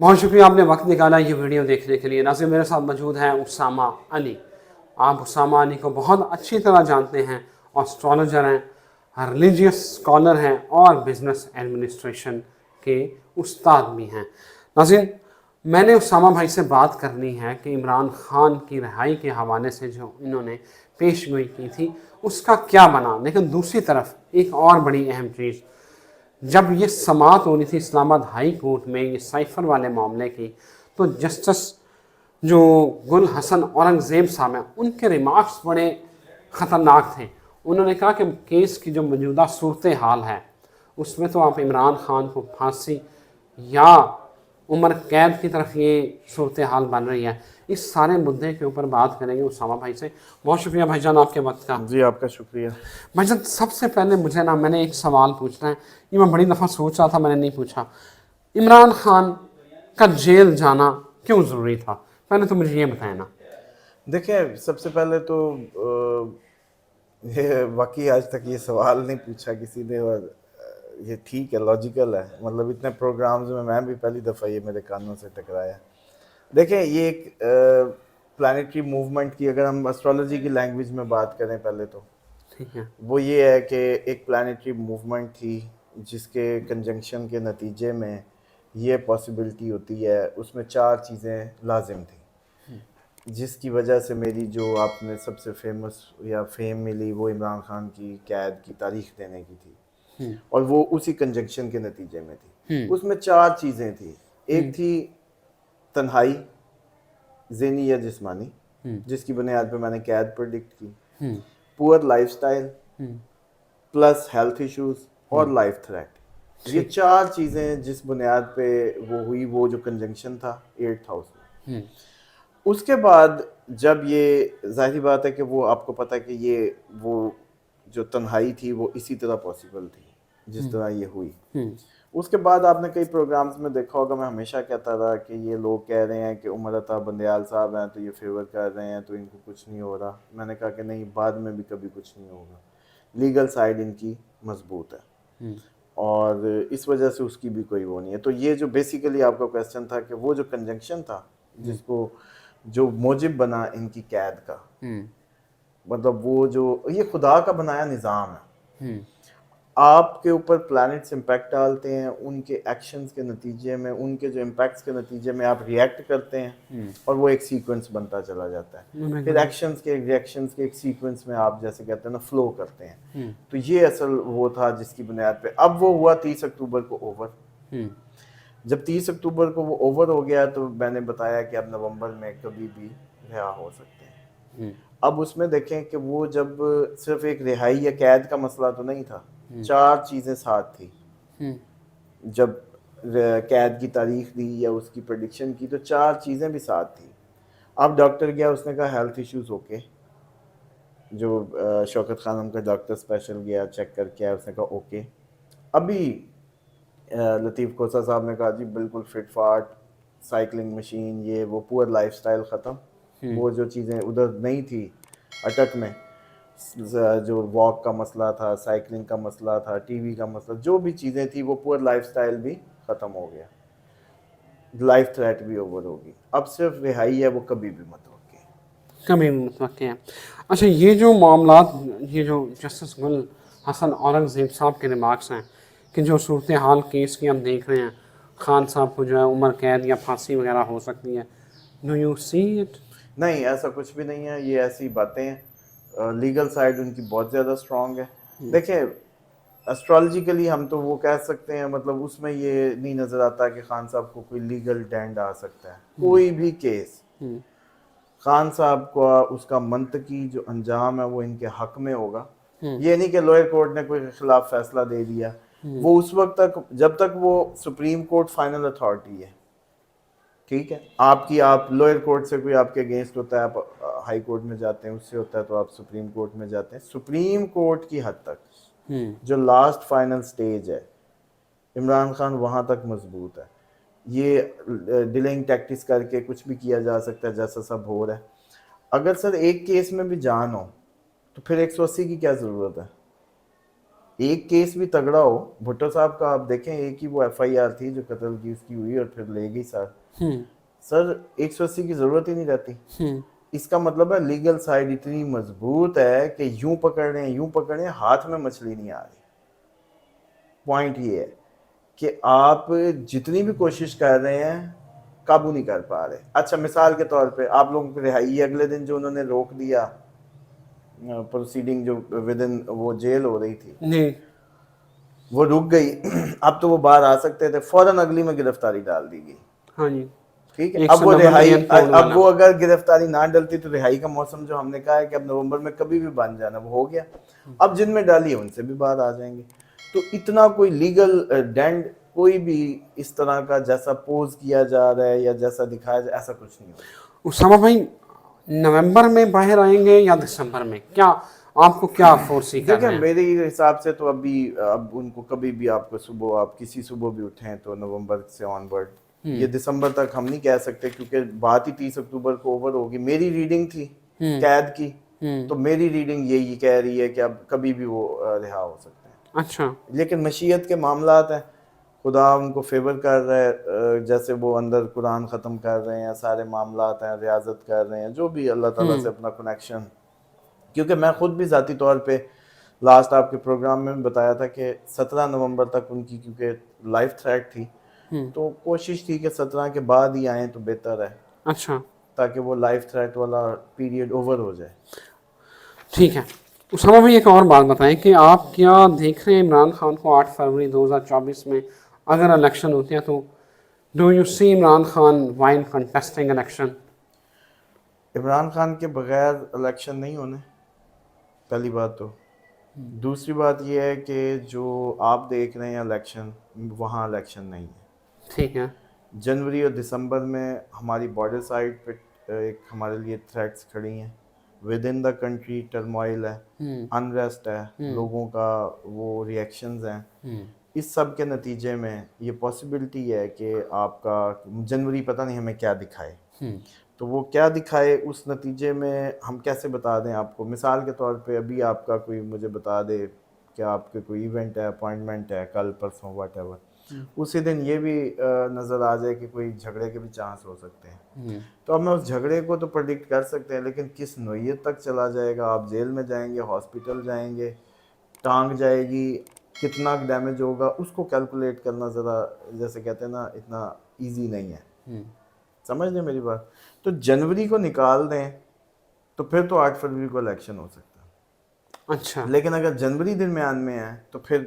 بہت شکریہ آپ نے وقت نکالا یہ ویڈیو دیکھنے کے لیے۔ ناظرین میرے ساتھ موجود ہیں اسامہ علی۔ آپ اسامہ علی کو بہت اچھی طرح جانتے ہیں، اسٹرالوجر ہیں، ریلیجیس اسکالر ہیں اور بزنس ایڈمنسٹریشن کے استاد بھی ہیں۔ ناظرین میں نے اسامہ بھائی سے بات کرنی ہے کہ عمران خان کی رہائی کے حوالے سے جو انہوں نے پیش گوئی کی تھی اس کا کیا بنا، لیکن دوسری طرف ایک اور بڑی اہم چیز، جب یہ سماعت ہو رہی تھی اسلام آباد ہائی کورٹ میں یہ سائفر والے معاملے کی، تو جسٹس جو گل حسن اورنگزیب صاحب ہیں ان کے ریمارکس بڑے خطرناک تھے۔ انہوں نے کہا کہ کیس کی جو موجودہ صورتحال ہے اس میں تو آپ عمران خان کو پھانسی یا عمر قید کی طرف یہ صورتحال بن رہی ہے۔ اس سارے مدعے کے اوپر بات کریں گے اسامہ بھائی سے۔ بہت شکریہ بھائی جان آپ کے وقت کا۔ جی آپ کا شکریہ۔ بھائی جان سب سے پہلے مجھے میں نے ایک سوال پوچھنا ہے، یہ میں بڑی دفعہ سوچ رہا تھا میں نے نہیں پوچھا۔ عمران خان کا جیل جانا کیوں ضروری تھا؟ پہلے تو مجھے یہ بتائیں نا۔ دیکھیں سب سے پہلے تو یہ واقعی آج تک یہ سوال نہیں پوچھا کسی نے، اور یہ ٹھیک ہے، لاجیکل ہے، مطلب اتنے پروگرامز میں بھی پہلی دفعہ یہ میرے کانوں سے ٹکرایا۔ دیکھیں یہ ایک پلانیٹری موومنٹ کی اگر ہم اسٹرالوجی کی لینگویج میں بات کریں پہلے تو ٹھیک ہے۔ وہ یہ ہے کہ ایک پلانیٹری موومنٹ تھی جس کے کنجنکشن کے نتیجے میں یہ پاسبلٹی ہوتی ہے، اس میں 4 چیزیں لازم تھیں جس کی وجہ سے میری جو آپ نے سب سے فیمس یا فیم ملی وہ عمران خان کی قید کی تاریخ دینے کی تھی، اور وہ اسی کنجنکشن کے نتیجے میں تھی۔ اس میں 4 چیزیں تھیں۔ ایک تھی تنہائی ذہنی یا جسمانی، جس کی بنیاد پہ میں نے قید پرڈکٹ کی، پور life style plus health issues اور لائف تھریٹ۔ یہ 4 چیزیں جس بنیاد پہ وہ ہوئی، وہ جو کنجنکشن تھا 8 ہاؤس میں۔ اس کے بعد جب یہ ظاہری بات ہے کہ وہ آپ کو پتہ ہے کہ یہ وہ جو تنہائی تھی وہ اسی طرح پاسبل تھی جس طرح یہ ہوئی۔ اس کے بعد آپ نے کئی پروگرامز میں دیکھا ہوگا، میں ہمیشہ کہتا رہا کہ یہ لوگ کہہ رہے ہیں کہ عمر عطا بندیال صاحب ہیں تو یہ فیور کر رہے ہیں تو ان کو کچھ نہیں ہو رہا۔ میں نے کہا کہ نہیں، بعد میں بھی کبھی کچھ نہیں ہوگا، لیگل سائیڈ ان کی مضبوط ہے اور اس وجہ سے اس کی بھی کوئی وہ نہیں ہے۔ تو یہ جو بیسیکلی آپ کا کویسچن تھا کہ وہ جو کنجنکشن تھا جس کو جو موجب بنا ان کی قید کا، مطلب وہ جو یہ خدا کا بنایا نظام ہے، آپ کے اوپر پلانٹس امپیکٹ ڈالتے ہیں، ان کے ایکشنز کے نتیجے میں، ان کے جو امپیکٹس کے نتیجے میں آپ ریئیکٹ کرتے ہیں اور وہ ایک سیکوینس بنتا چلا جاتا ہے، پھر ایکشنز کے ریئیکشنز کے ایک سیکوینس میں آپ جیسے کہتے ہیں نا فلو کرتے ہیں۔ تو یہ اصل وہ تھا جس کی بنیاد پہ اب وہ ہوا 30 اکتوبر کو اوور۔ جب 30 اکتوبر کو وہ اوور ہو گیا تو میں نے بتایا کہ اب نومبر میں کبھی بھی رہا ہو سکتے ہیں۔ اب اس میں دیکھیں کہ وہ جب صرف ایک رہائی یا قید کا مسئلہ تو نہیں تھا، 4 چیزیں ساتھ تھی۔ جب قید کی تاریخ دی یا اس کی پریڈکشن کی تو 4 چیزیں بھی ساتھ تھی۔ اب ڈاکٹر گیا، اس نے کہا ہیلتھ ایشوز اوکے، جو شوکت خانم کا ڈاکٹر اسپیشل گیا چیک کر کے، اس نے کہا اوکے۔ ابھی لطیف کوسا صاحب نے کہا جی بالکل فٹ فاٹ، سائیکلنگ مشین، یہ وہ پور لائف سٹائل ختم۔ وہ جو چیزیں ادھر نہیں تھی اٹک میں، جو واک کا مسئلہ تھا، سائیکلنگ کا مسئلہ تھا، ٹی وی کا مسئلہ، جو بھی چیزیں تھی وہ پور لائف سٹائل بھی ختم ہو گیا، لائف تھریٹ بھی اوور ہوگی۔ اب صرف رہائی ہے، وہ کبھی بھی متوقع ہے، کبھی متوقع ہے۔ اچھا یہ جو معاملات، یہ جو جسٹس گل حسن اورنگزیب صاحب کے ریمارکس ہیں کہ جو صورتحال کیس کی ہم دیکھ رہے ہیں، خان صاحب کو جو ہے عمر قید یا پھانسی وغیرہ ہو سکتی ہے، ڈو یو سی اٹ؟ نہیں ایسا کچھ بھی نہیں ہے، یہ ایسی باتیں ہیں۔ لیگل سائیڈ ان کی بہت زیادہ اسٹرانگ ہے۔ دیکھیں اسٹرالوجیکلی ہم تو وہ کہہ سکتے ہیں، مطلب اس میں یہ نہیں نظر آتا کہ خان صاحب کو کوئی لیگل ڈینڈ آ سکتا ہے۔ کوئی بھی کیس خان صاحب کو اس کا منطقی جو انجام ہے وہ ان کے حق میں ہوگا۔ یہ نہیں کہ لوئر کورٹ نے کوئی خلاف فیصلہ دے دیا، وہ اس وقت تک جب تک وہ سپریم کورٹ فائنل اتھارٹی ہے، ٹھیک ہے، آپ لوئر کورٹ سے کوئی آپ کے اگینسٹ ہوتا ہے، آپ ہائی کورٹ میں جاتے ہیں، اس سے ہوتا ہے تو آپ سپریم کورٹ میں جاتے ہیں۔ سپریم کورٹ کی حد تک جو لاسٹ فائنل سٹیج ہے، عمران خان وہاں تک مضبوط ہے۔ یہ ڈیلنگ ٹیکٹکس کر کے کچھ بھی کیا جا سکتا ہے جیسا سب ہو رہا ہے۔ اگر سر ایک کیس میں بھی جان ہو تو پھر 180 کی کیا ضرورت ہے؟ ایک کیس بھی تگڑا ہو بھٹو صاحب کا, آپ دیکھیں ایک ہی وہ FIR تھی جو قتل کی اس کی ہوئی اور پھر لے گئی سر 180 کی ضرورت ہی نہیں رہتی. اس کا مطلب ہے لیگل سائیڈ اتنی مضبوط ہے کہ یوں پکڑ رہے ہیں ہاتھ میں مچھلی نہیں آ رہی. پوائنٹ یہ ہے کہ آپ جتنی بھی کوشش کر رہے ہیں قابو نہیں کر پا رہے. اچھا مثال کے طور پہ آپ لوگوں کو رہائی اگلے دن جو انہوں نے روک دیا پروسیڈنگ جو ودن وہ جیل ہو رہی تھی وہ رک گئی. اب تو وہ باہر آ سکتے تھے, فوراً اگلی میں گرفتاری ڈال دی گئی. ہاں جی ٹھیک ہے, اب وہ رہائی, اب وہ اگر گرفتاری نہ ڈلتی تو رہائی کا موسم جو ہم نے کہا ہے کہ اب نومبر میں کبھی بھی بن جانا وہ ہو گیا. اب جن میں ڈالی ہے ان سے بھی باہر آ جائیں گے. تو اتنا کوئی لیگل ڈینڈ کوئی بھی اس طرح کا جیسا پوز کیا جا رہا ہے یا جیسا دکھایا جا ایسا کچھ نہیں ہوگا. اسامہ بھائی نومبر میں باہر آئیں گے یا دسمبر میں, کیا آپ کو کیا فورسی کر رہے دیکھیں ہیں؟ میرے حساب سے تو اب ان کو کبھی بھی آپ کو صبح آپ کسی صبح بھی اٹھیں تو نومبر سے آن ورڈ, یہ دسمبر تک ہم نہیں کہہ سکتے کیونکہ بات ہی 30 اکتوبر کو اوور ہوگی. میری ریڈنگ تھی قید کی تو میری ریڈنگ یہی کہہ رہی ہے کہ اب کبھی بھی وہ رہا ہو سکتے ہیں. اچھا لیکن مشیت کے معاملات ہیں, خدا ان کو فیور کر رہا ہے, جیسے وہ اندر قرآن ختم کر رہے ہیں, سارے معاملات ہیں, ریاضت کر رہے ہیں, جو بھی اللہ تعالیٰ سے اپنا کنیکشن. کیونکہ میں خود بھی ذاتی طور پہ لاسٹ آپ کے پروگرام میں بتایا تھا کہ 17 نومبر تک ان کی کیونکہ لائف تھریٹ تھی تو کوشش تھی کہ 17 کے بعد ہی آئیں تو بہتر ہے. اچھا تاکہ وہ لائف تھریٹ والا پیریڈ اوور ہو جائے. ٹھیک ہے. اسامہ بھائی ایک اور بات بتائیں کہ آپ کیا دیکھ رہے ہیں عمران خان کو 8 فروری 2024 میں اگر الیکشن ہوتے ہیں تو do you see Imran Khan while contesting election? Imran Khan کے بغیر الیکشن نہیں ہونے, پہلی بات تو. دوسری بات یہ ہے کہ جو آپ دیکھ رہے ہیں الیکشن, وہاں الیکشن نہیں ہے. ٹھیک ہے. جنوری اور دسمبر میں ہماری بارڈر سائڈ پہ ایک ہمارے لیے تھریٹس کھڑی ہیں. With in the country turmoil ہے, انریسٹ ہے, لوگوں کا وہ ریئیکشنز ہیں. اس سب کے نتیجے میں یہ پاسبلٹی ہے کہ آپ کا جنوری پتہ نہیں ہمیں کیا دکھائے. تو وہ کیا دکھائے اس نتیجے میں ہم کیسے بتا دیں آپ کو. مثال کے طور پہ ابھی آپ کا کوئی مجھے بتا دے کہ آپ کے کوئی ایونٹ ہے, اپوائنٹمنٹ ہے کل پرسوں واٹ ایور, اسی دن یہ بھی نظر آ جائے کہ کوئی جھگڑے کے بھی چانس ہو سکتے ہیں. تو اب میں اس جھگڑے کو تو پرڈکٹ کر سکتے ہیں, لیکن کس نوعیت تک چلا جائے گا, آپ جیل میں جائیں گے, ہاسپٹل جائیں گے, ٹانگ جائے گی, کتنا ڈیمیج ہوگا, اس کو کیلکولیٹ کرنا ذرا جیسے کہتے ہیں نا اتنا ایزی نہیں ہے. سمجھ لیں میری بات. تو جنوری کو نکال دیں تو پھر تو 8 فروری کو الیکشن ہو سکتا ہے. اچھا لیکن اگر جنوری درمیان میں ہے تو پھر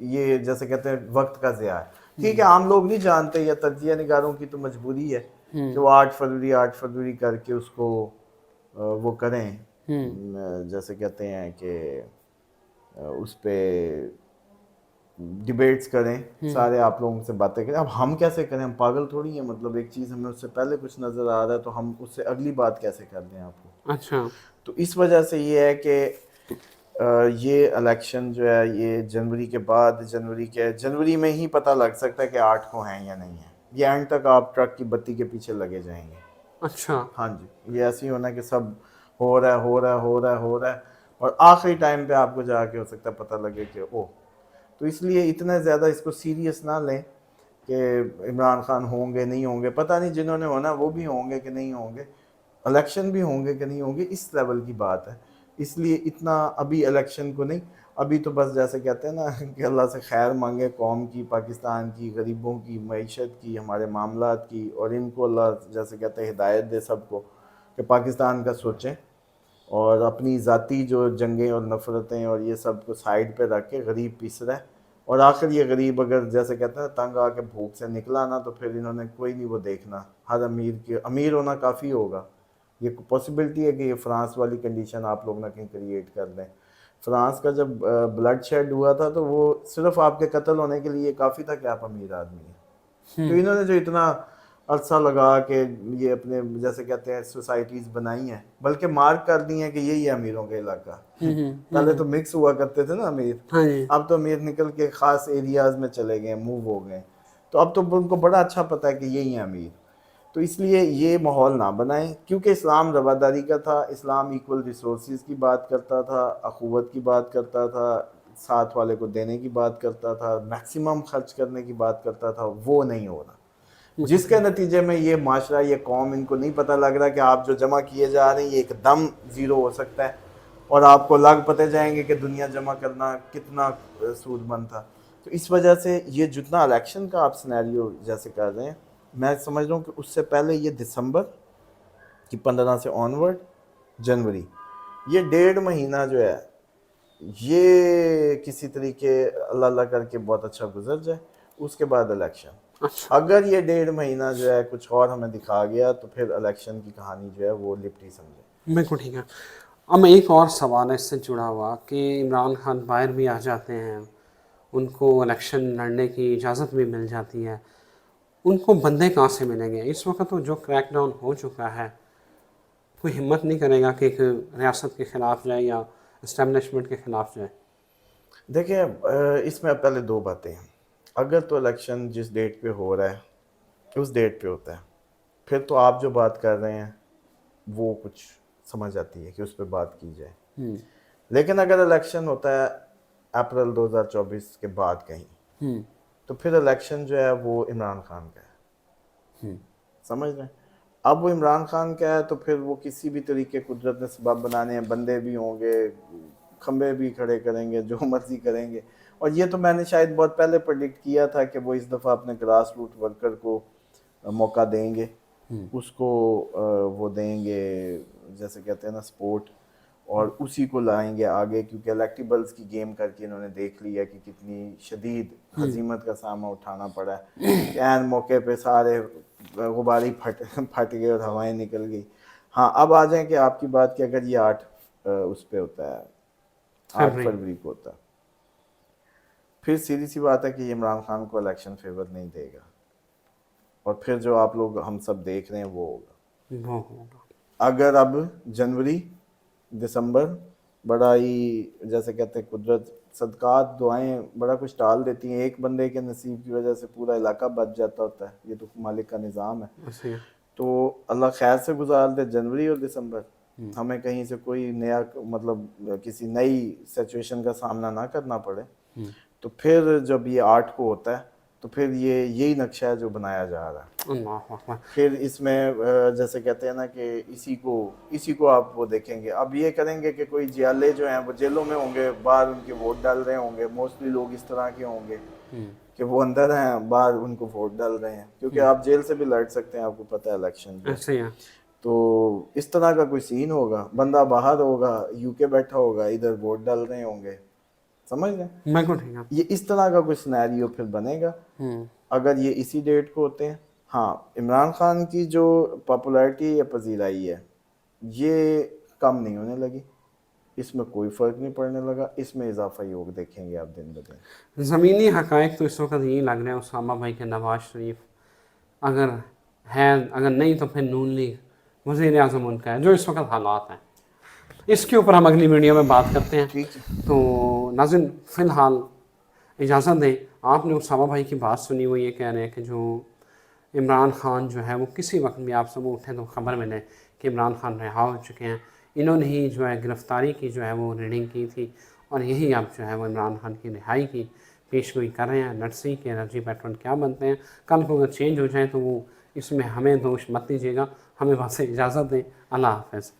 یہ جیسے کہتے ہیں وقت کا ضیاع ہے. ٹھیک ہے, عام لوگ نہیں جانتے یا تجزیہ نگاروں کی تو مجبوری ہے کہ وہ 8 فروری کر کے اس کو وہ کریں, جیسے کہتے ہیں کہ اس پہ ڈیبیٹس کریں, سارے آپ لوگوں سے باتیں کریں. اب ہم کیسے کریں, ہم پاگل تھوڑی ہیں. مطلب ایک چیز ہمیں اس سے پہلے کچھ نظر آ رہا ہے تو ہم اس سے اگلی بات کیسے کر دیں آپ کو. اچھا تو اس وجہ سے یہ ہے کہ یہ الیکشن جو ہے یہ جنوری کے بعد, جنوری میں ہی پتہ لگ سکتا ہے کہ 8 کو ہیں یا نہیں ہیں. یہ اینڈ تک آپ ٹرک کی بتی کے پیچھے لگے جائیں گے. اچھا ہاں جی, یہ ایسے ہی ہونا کہ سب ہو رہا ہے اور آخری ٹائم پہ آپ کو جا کے ہو سکتا ہے پتہ لگے کہ او. تو اس لیے اتنا زیادہ اس کو سیریس نہ لیں کہ عمران خان ہوں گے نہیں ہوں گے, پتہ نہیں جنہوں نے ہونا وہ بھی ہوں گے کہ نہیں ہوں گے, الیکشن بھی ہوں گے کہ نہیں ہوں گے, اس لیول کی بات ہے. اس لیے اتنا ابھی الیکشن کو نہیں, ابھی تو بس جیسے کہتے ہیں نا کہ اللہ سے خیر مانگے قوم کی, پاکستان کی, غریبوں کی, معیشت کی, ہمارے معاملات کی, اور ان کو اللہ جیسے کہتے ہیں ہدایت دے سب کو کہ پاکستان کا سوچیں اور اپنی ذاتی جو جنگیں اور نفرتیں اور یہ سب کو سائیڈ پہ رکھ کے غریب پیس رہا ہے. اور آخر یہ غریب اگر جیسے کہتے ہیں تنگ آ کے بھوک سے نکلا نا تو پھر انہوں نے کوئی نہیں وہ دیکھنا, ہر امیر ہونا کافی ہوگا. یہ پاسبلٹی ہے کہ یہ فرانس والی کنڈیشن آپ لوگ نہ کہیں کریٹ کر دیں. فرانس کا جب بلڈ شیڈ ہوا تھا تو وہ صرف آپ کے قتل ہونے کے لیے کافی تھا کہ آپ امیر آدمی ہیں. تو انہوں نے جو اتنا عرصہ لگا کے یہ اپنے جیسے کہتے ہیں سوسائٹیز بنائی ہیں, بلکہ مارک کر دی ہیں کہ یہی ہے امیروں کا علاقہ. پہلے تو مکس ہوا کرتے تھے نا امیر, اب تو امیر نکل کے خاص ایریاز میں چلے گئے, موو ہو گئے. تو اب تو ان کو بڑا اچھا پتہ ہے کہ یہی ہیں امیر. تو اس لیے یہ ماحول نہ بنائیں, کیونکہ اسلام رواداری کا تھا, اسلام ایکول ریسورسز کی بات کرتا تھا, اخوت کی بات کرتا تھا, ساتھ والے کو دینے کی بات کرتا تھا, میکسیمم خرچ کرنے کی بات کرتا تھا, وہ نہیں ہو رہا, جس کے نتیجے میں یہ معاشرہ, یہ قوم, ان کو نہیں پتہ لگ رہا کہ آپ جو جمع کیے جا رہے ہیں یہ ایک دم زیرو ہو سکتا ہے, اور آپ کو لگ پتے جائیں گے کہ دنیا جمع کرنا کتنا سود مند تھا. تو اس وجہ سے یہ جتنا الیکشن کا آپ سینیریو جیسے کر رہے ہیں, میں سمجھ رہا ہوں کہ اس سے پہلے یہ دسمبر کی 15 سے آنورڈ جنوری, یہ 1.5 مہینہ جو ہے یہ کسی طریقے اللہ اللہ کر کے بہت اچھا گزر جائے, اس کے بعد الیکشن. اگر یہ 1.5 مہینہ جو ہے کچھ اور ہمیں دکھا گیا تو پھر الیکشن کی کہانی جو ہے وہ لپٹی سمجھے. بالکل ٹھیک ہے. اب ایک اور سوال ہے اس سے جڑا ہوا کہ عمران خان باہر بھی آ جاتے ہیں, ان کو الیکشن لڑنے کی اجازت بھی مل جاتی ہے, ان کو بندے کہاں سے ملیں گے؟ اس وقت تو جو کریک ڈاؤن ہو چکا ہے, کوئی ہمت نہیں کرے گا کہ ایک ریاست کے خلاف جائے یا اسٹیبلشمنٹ کے خلاف جائے. دیکھیں اس میں پہلے 2 باتیں ہیں. اگر تو الیکشن جس ڈیٹ پہ ہو رہا ہے اس ڈیٹ پہ ہوتا ہے, پھر تو آپ جو بات کر رہے ہیں وہ کچھ سمجھ آتی ہے کہ اس پہ بات کی جائے. لیکن اگر الیکشن ہوتا ہے اپریل 2024 کے بعد کہیں, تو پھر الیکشن جو ہے وہ عمران خان کا ہے, سمجھ رہے ہیں. اب وہ عمران خان کا ہے تو پھر وہ کسی بھی طریقے قدرت نے سبب بنانے ہیں, بندے بھی ہوں گے, کھمبے بھی کھڑے کریں گے, جو مرضی کریں گے. اور یہ تو میں نے شاید بہت پہلے پریڈکٹ کیا تھا کہ وہ اس دفعہ اپنے گراس روٹ ورکر کو موقع دیں گے, اس کو وہ دیں گے جیسے کہتے ہیں نا سپورٹ, اور اسی کو لائیں گے آگے, کیونکہ الیکٹیبلز کی گیم کر کے انہوں نے دیکھ لیا کہ کتنی شدید ہزیمت کا سامنا اٹھانا پڑا ہے, کہ عین موقع پہ سارے غباری پھٹ گئے اور ہوائیں نکل گئی. ہاں اب آ جائیں کہ آپ کی بات کہ اگر یہ 8 اس پہ ہوتا ہے 8 فروری کو ہوتا ہے, پھر سیدھی سی بات ہے کہ یہ عمران خان کو الیکشن فیور نہیں دے گا, اور پھر جو آپ لوگ ہم سب دیکھ رہے ہیں وہ ہوگا. اگر اب جنوری دسمبر بڑا ہی جیسے کہتے ہیں قدرت صدقات دعائیں بڑا کچھ ٹال دیتی ہیں, ایک بندے کے نصیب کی وجہ سے پورا علاقہ بچ جاتا ہوتا ہے, یہ تو مالک کا نظام ہے. تو اللہ خیر سے گزار دے جنوری اور دسمبر, ہمیں کہیں سے کوئی نیا مطلب کسی نئی سچویشن کا سامنا نہ کرنا پڑے. تو پھر جب یہ 8 کو ہوتا ہے تو پھر یہی نقشہ ہے جو بنایا جا رہا ہے. پھر اس میں جیسے کہتے ہیں نا کہ اسی کو آپ وہ دیکھیں گے. اب یہ کریں گے کہ کوئی جیالے جو ہیں وہ جیلوں میں ہوں گے, باہر ان کے ووٹ ڈال رہے ہوں گے, موسٹلی لوگ اس طرح کے ہوں گے کہ وہ اندر ہیں باہر ان کو ووٹ ڈال رہے ہیں, کیونکہ آپ جیل سے بھی لڑ سکتے ہیں, آپ کو پتہ ہے الیکشن جو. تو اس طرح کا کوئی سین ہوگا, بندہ باہر ہوگا, یو کے بیٹھا ہوگا, ادھر ووٹ ڈال رہے ہوں گے, سمجھ لیں. یہ اس طرح کا کوئی سینیریو پھر بنے گا اگر یہ اسی ڈیٹ کو ہوتے ہیں. ہاں عمران خان کی جو پاپولیرٹی یا پذیرائی ہے یہ کم نہیں ہونے لگی, اس میں کوئی فرق نہیں پڑنے لگا, اس میں اضافہ ہی ہوگا, دیکھیں گے آپ دن بدن. زمینی حقائق تو اس وقت یہی لگ رہے ہیں اسامہ بھائی کے نواز شریف اگر ہے, اگر نہیں تو پھر نون لیگ وزیر اعظم ان کا ہے, جو اس وقت حالات ہیں. اس کے اوپر ہم اگلی ویڈیو میں بات کرتے ہیں. تو ناظرین فی الحال اجازت دیں, آپ نے اسامہ بھائی کی بات سنی, وہ یہ کہہ رہے ہیں کہ جو عمران خان جو ہے وہ کسی وقت بھی آپ سب اٹھیں تو خبر ملے کہ عمران خان رہا ہو چکے ہیں, انہوں نے ہی جو ہے گرفتاری کی جو ہے وہ ریڈنگ کی تھی, اور یہی اب جو ہے وہ عمران خان کی رہائی کی پیش گوئی کر رہے ہیں. نرسی کے انرجی پیٹرن کیا بنتے ہیں, کل کو اگر چینج ہو جائیں تو وہ اس میں ہمیں دوش مت دیجیے گا. ہمیں وہاں سے اجازت دیں. اللہ حافظ.